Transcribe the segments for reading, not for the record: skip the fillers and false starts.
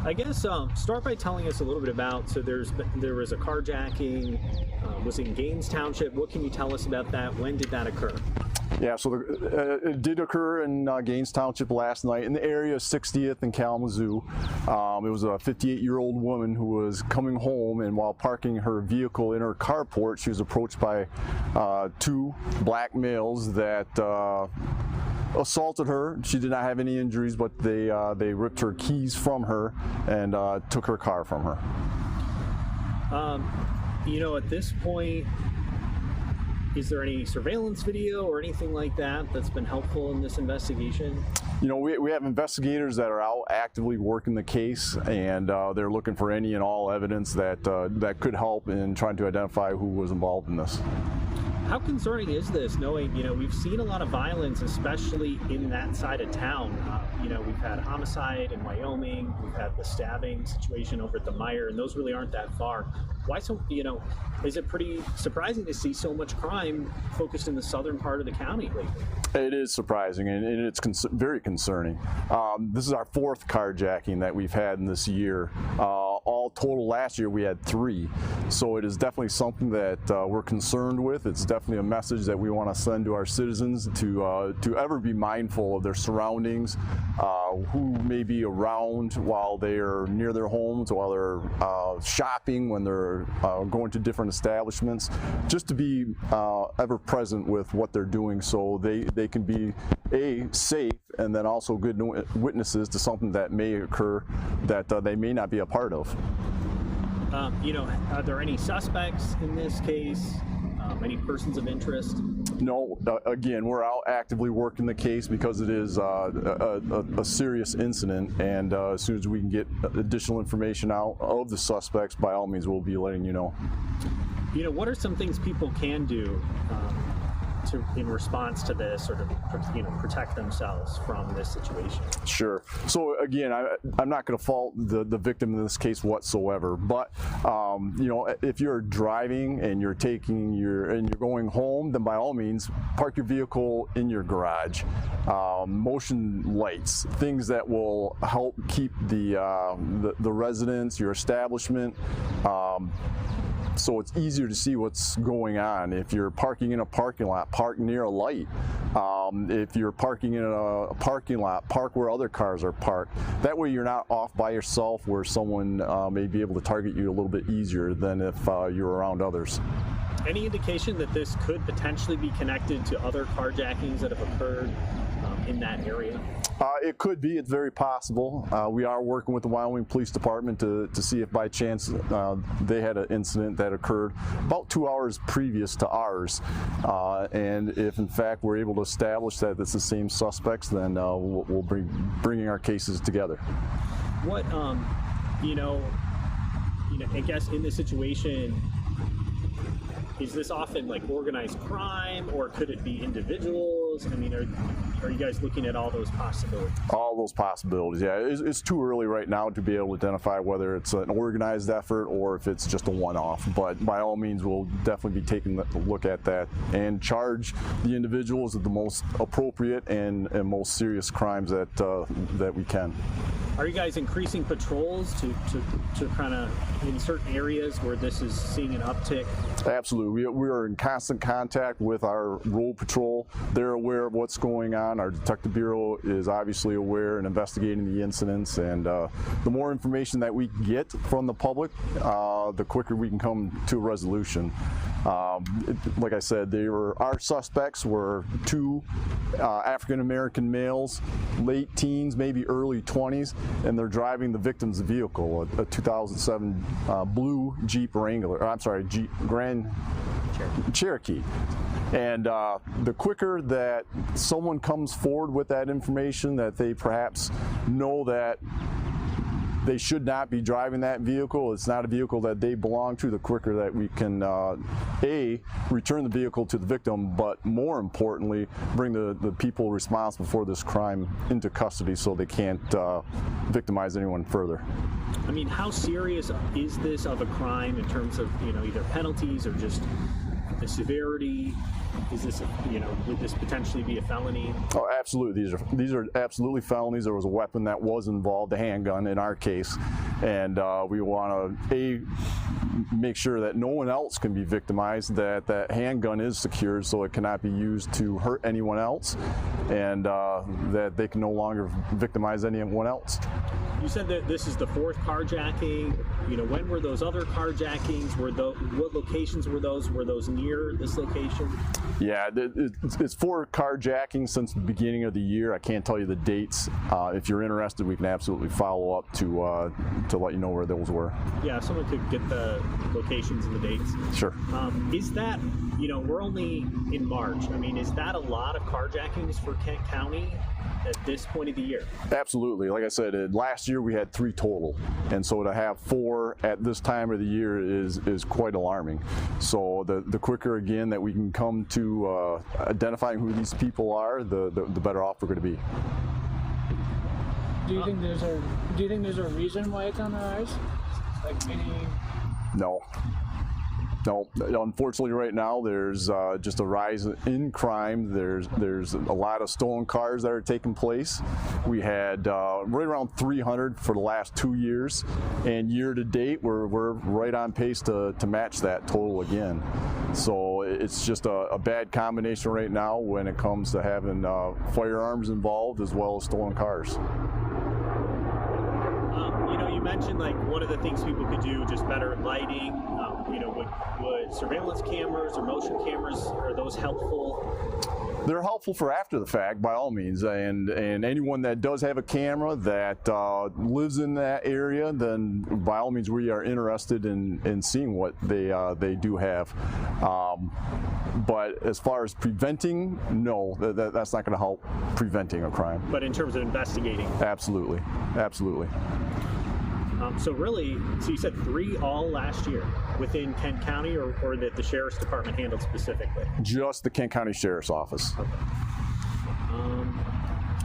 I guess start by telling us a little bit about. So there was a carjacking. Was it in Gaines Township? What can you tell us about that? When did that occur? Yeah, so it did occur in Gaines Township last night in the area of 60th and Kalamazoo. It was a 58-year-old woman who was coming home, and while parking her vehicle in her carport, she was approached by two black males that assaulted her. She did not have any injuries, but they ripped her keys from her and took her car from her. At this point, is there any surveillance video or anything like that that's been helpful in this investigation? We have investigators that are out actively working the case, and they're looking for any and all evidence that could help in trying to identify who was involved in this. How concerning is this, knowing, we've seen a lot of violence, especially in that side of town. We've had homicide in Wyoming, we've had the stabbing situation over at the Meyer, and those really aren't that far. Why is it pretty surprising to see so much crime focused in the southern part of the county lately? It is surprising, and it's very concerning. This is our fourth carjacking that we've had in this year. All total last year we had 3. So it is definitely something that we're concerned with. It's definitely a message that we want to send to our citizens to ever be mindful of their surroundings, who may be around while they are near their homes, while they're shopping, when they're going to different establishments, just to be ever present with what they're doing, so they can be safe, and then also good witnesses to something that may occur that they may not be a part of. Are there any suspects in this case? Any persons of interest? No, again, we're out actively working the case because it is a serious incident, and as soon as we can get additional information out of the suspects, by all means, we'll be letting you know. What are some things people can do in response to this, or to protect themselves from this situation? Sure. So again, I'm not going to fault the victim in this case whatsoever, but if you're driving and you're going home, then by all means park your vehicle in your garage. Motion lights, things that will help keep the residents, your establishment, so it's easier to see what's going on. If you're parking in a parking lot, park near a light. If you're parking in a parking lot, park where other cars are parked. That way you're not off by yourself, where someone may be able to target you a little bit easier than if you're around others. Any indication that this could potentially be connected to other carjackings that have occurred in that area? It could be. It's very possible. We are working with the Wyoming Police Department to see if by chance they had an incident that occurred about 2 hours previous to ours, and if in fact we're able to establish that it's the same suspects, then we'll be bringing our cases together. What I guess in this situation, is this often like organized crime, or could it be individuals? I mean, are you guys looking at all those possibilities? All those possibilities, yeah. It's too early right now to be able to identify whether it's an organized effort or if it's just a one-off. But by all means, we'll definitely be taking a look at that and charge the individuals of the most appropriate and most serious crimes that we can. Are you guys increasing patrols to kind of in certain areas where this is seeing an uptick? Absolutely. We are in constant contact with our road patrol. They're aware of what's going on. Our detective bureau is obviously aware and investigating the incidents, and the more information that we get from the public, the quicker we can come to a resolution. Like I said, our suspects were 2 African-American males, late teens, maybe early 20s, and they're driving the victim's vehicle, a 2007 blue Jeep Wrangler, Jeep Grand Cherokee. And the quicker that someone comes forward with that information, that they perhaps know that they should not be driving that vehicle, it's not a vehicle that they belong to, the quicker that we can return the vehicle to the victim, but more importantly, bring the people responsible for this crime into custody so they can't victimize anyone further. I mean, how serious is this of a crime in terms of either penalties or just the severity? Is this, would this potentially be a felony? Oh, absolutely. These are absolutely felonies. There was a weapon that was involved, a handgun in our case, and we want to make sure that no one else can be victimized, that that handgun is secured so it cannot be used to hurt anyone else, and that they can no longer victimize anyone else. You said that this is the fourth carjacking. When were those other carjackings? What locations were those? Were those near this location? Yeah, it's 4 carjackings since the beginning of the year. I can't tell you the dates. If you're interested, we can absolutely follow up to let you know where those were. Yeah, if someone could get the locations and the dates. Sure. Is that, we're only in March. Is that a lot of carjackings for Kent County at this point of the year? Absolutely. Like I said, last year we had 3 total, and so to have 4 at this time of the year is quite alarming. So the quicker again that we can come to identifying who these people are, the better off we're going to be. Do you think there's a reason why it's on the rise? Like meaning? No. Unfortunately, right now there's just a rise in crime. There's a lot of stolen cars that are taking place. We had right around 300 for the last 2 years, and year to date we're right on pace to match that total again. So it's just a bad combination right now when it comes to having firearms involved as well as stolen cars. You mentioned like one of the things people could do, just better lighting. Would surveillance cameras or motion cameras, are those helpful? They're helpful for after the fact, by all means, and anyone that does have a camera that lives in that area, then by all means we are interested in seeing what they do have. But as far as preventing, no, that's not going to help preventing a crime. But in terms of investigating? Absolutely. So you said 3 all last year within Kent County, or that the Sheriff's Department handled specifically? Just the Kent County Sheriff's Office. Okay.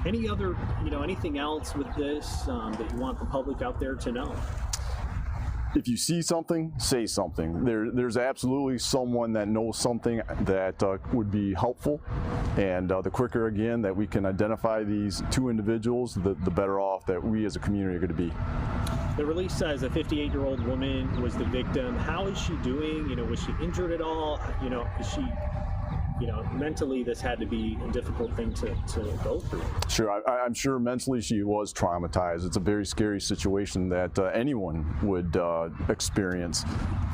Any other, anything else with this that you want the public out there to know? If you see something, say something. There's absolutely someone that knows something that would be helpful, and the quicker again that we can identify these 2 individuals, the better off that we as a community are going to be. The release says a 58-year-old woman was the victim. How is she doing? Was she injured at all? Is she, mentally this had to be a difficult thing to go through? Sure, I'm sure mentally she was traumatized. It's a very scary situation that anyone would experience.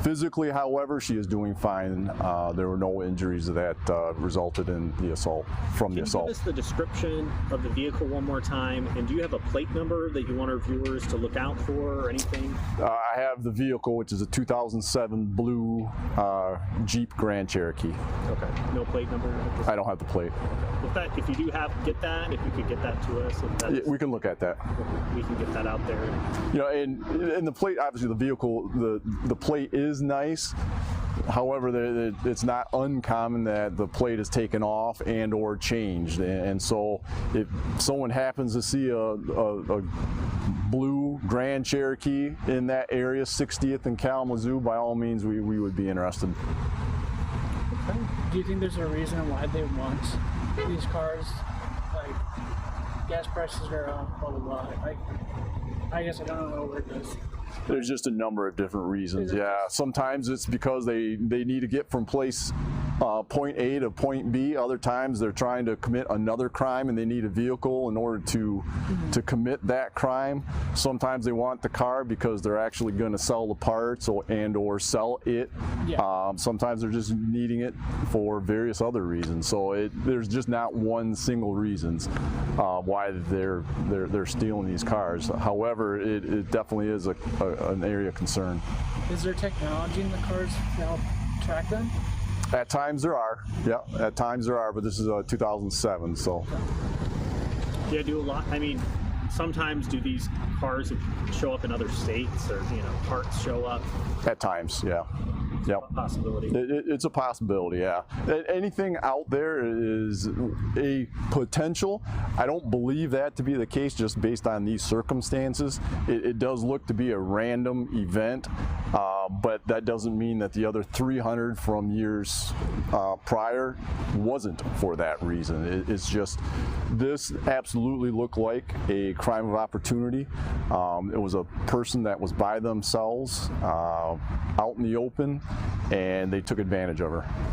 Physically, however, she is doing fine. There were no injuries that resulted in the assault, from the assault. Can you give us the description of the vehicle one more time, and do you have a plate number that you want our viewers to look out for or anything? I have the vehicle, which is a 2007 blue Jeep Grand Cherokee. Okay, no plate number? I don't have the plate. Okay. If you do get that, if you could get that to us. Yeah, we can look at that. We can get that out there. And the plate, obviously the vehicle, the plate is nice. However, it's not uncommon that the plate is taken off and or changed. And so if someone happens to see a blue Grand Cherokee in that area, 60th and Kalamazoo, by all means we would be interested. Okay. Do you think there's a reason why they want these cars? Like, gas prices are up, blah, blah, blah. I guess I don't know what word this. There's just a number of different reasons. Yeah, sometimes it's because they need to get from point A to point B. Other times they're trying to commit another crime and they need a vehicle in order to commit that crime. Sometimes they want the car because they're actually going to sell the parts or sell it. Yeah. Sometimes they're just needing it for various other reasons. So there's just not one single reason why they're stealing these cars. However, it definitely is an area of concern. Is there technology in the cars to help track them? At times there are, yeah. At times there are, but this is 2007, so. Yeah, do a lot. Sometimes do these cars show up in other states, or parts show up? At times, yeah. Yep. A possibility. It's a possibility, yeah. Anything out there is a potential. I don't believe that to be the case just based on these circumstances. It does look to be a random event. but that doesn't mean that the other 300 from years prior wasn't for that reason. It's just, this absolutely looked like a crime of opportunity. It was a person that was by themselves out in the open, and they took advantage of her.